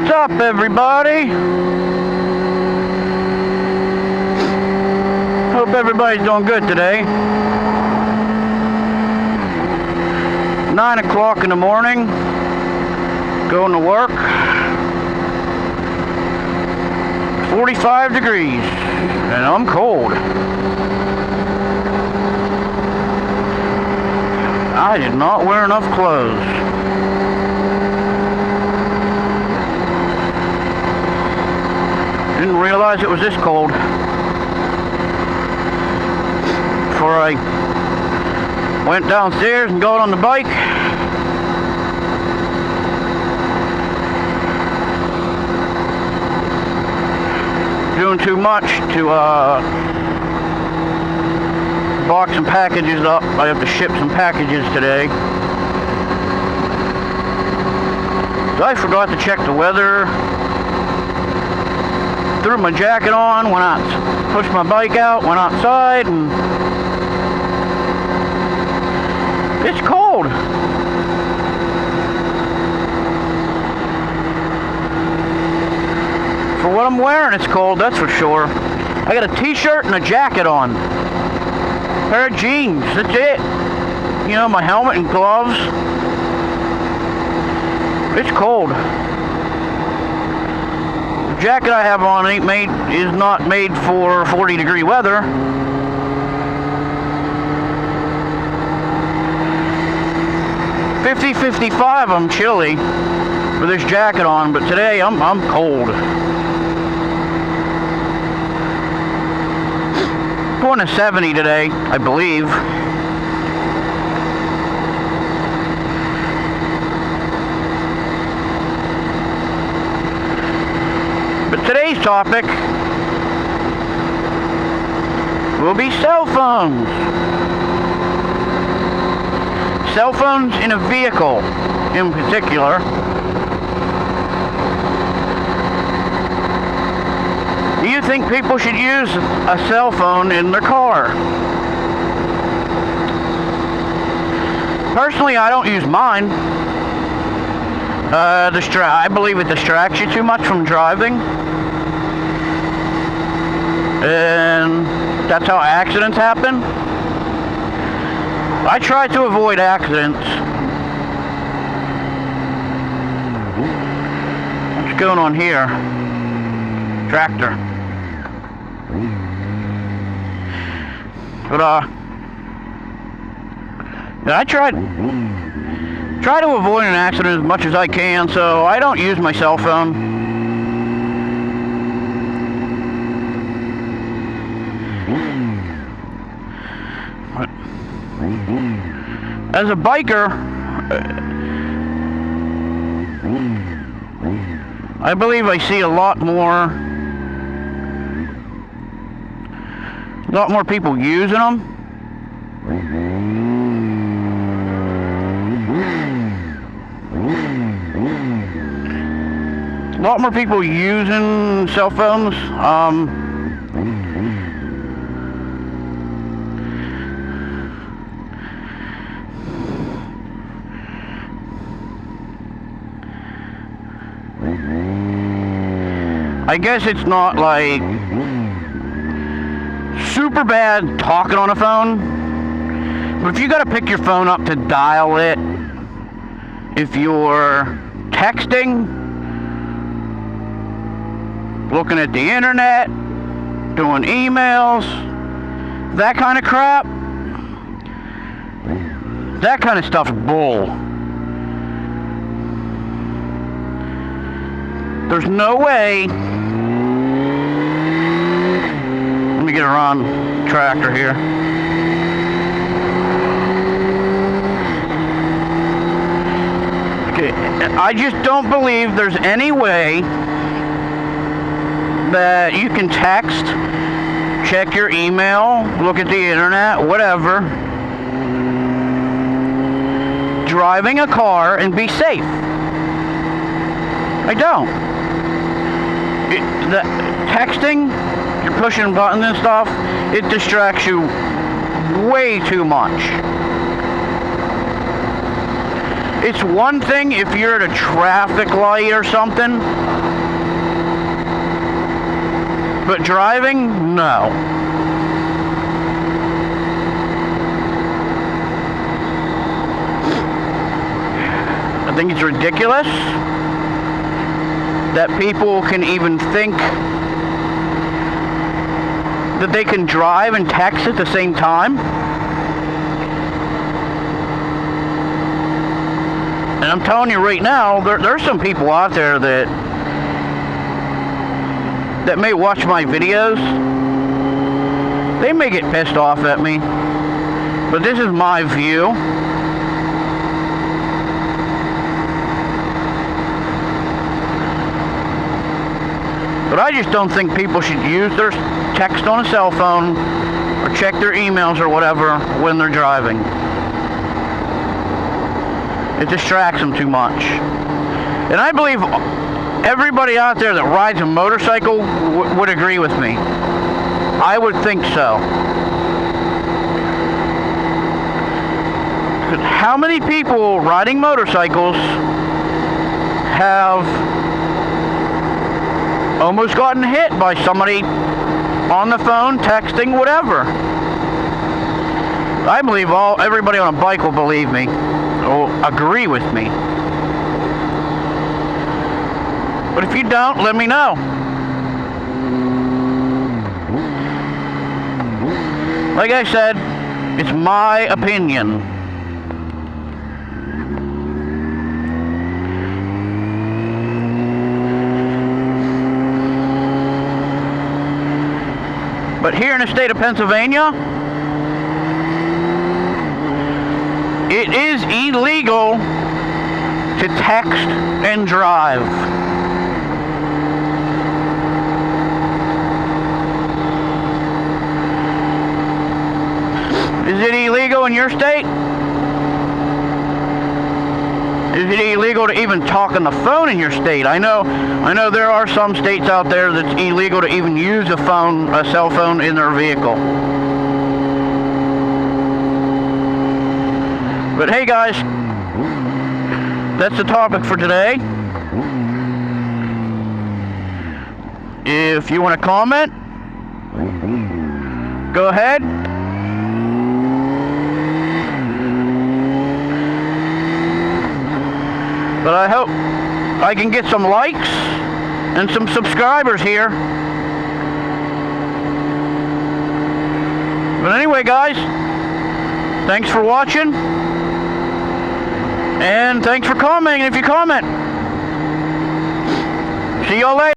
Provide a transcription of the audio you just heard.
What's up, everybody? Hope everybody's doing good today. 9 o'clock in the morning, going to work. 45 degrees, and I'm cold. I did not wear enough clothes. Didn't realize it was this cold before I went downstairs and got on the bike. Doing too much to box some packages up. I have to ship some packages today. So I forgot to check the weather. Threw my jacket on, went out, pushed my bike out, went outside, and it's cold. For what I'm wearing, it's cold, that's for sure. I got a t-shirt and a jacket on. Pair of jeans, that's it. You know, my helmet and gloves. It's cold. The jacket I have on is not made for 40-degree weather. $50-55, I'm chilly with this jacket on, but today I'm cold. Going to 70 today, I believe. But today's topic will be cell phones. Cell phones in a vehicle, in particular. Do you think people should use a cell phone in their car? Personally, I don't use mine. I believe it distracts you too much from driving. And that's how accidents happen. I try to avoid accidents. What's going on here? Tractor. But I try to avoid an accident as much as I can, so I don't use my cell phone. But as a biker, I believe I see a lot more people using them. A lot more people using cell phones. I guess it's not like super bad talking on a phone, but if you gotta pick your phone up to dial it, if you're texting, looking at the internet, doing emails, that kind of crap, that kind of stuff's bull. There's no way. Let me get around the tractor here. Okay, I just don't believe there's any way that you can text, check your email, look at the internet, whatever, driving a car and be safe. I don't. The texting, you're pushing buttons and stuff, it distracts you way too much. It's one thing if you're at a traffic light or something, but driving, no. I think it's ridiculous that people can even think that they can drive and text at the same time. And I'm telling you right now, there's some people out there that may watch my videos. They may get pissed off at me, but this is my view. But I just don't think people should use their text on a cell phone or check their emails or whatever when they're driving. It distracts them too much. And I believe everybody out there that rides a motorcycle would agree with me. I would think so. How many people riding motorcycles have almost gotten hit by somebody on the phone, texting, whatever? I believe everybody on a bike will believe me, or agree with me. But if you don't, let me know. Like I said, it's my opinion. But here in the state of Pennsylvania, it is illegal to text and drive. Is it illegal in your state? Is it illegal to even talk on the phone in your state? I know there are some states out there that's illegal to even use a cell phone in their vehicle. But hey guys, that's the topic for today. If you want to comment, go ahead. But I hope I can get some likes and some subscribers here. But anyway, guys, thanks for watching. And thanks for commenting if you comment. See y'all later.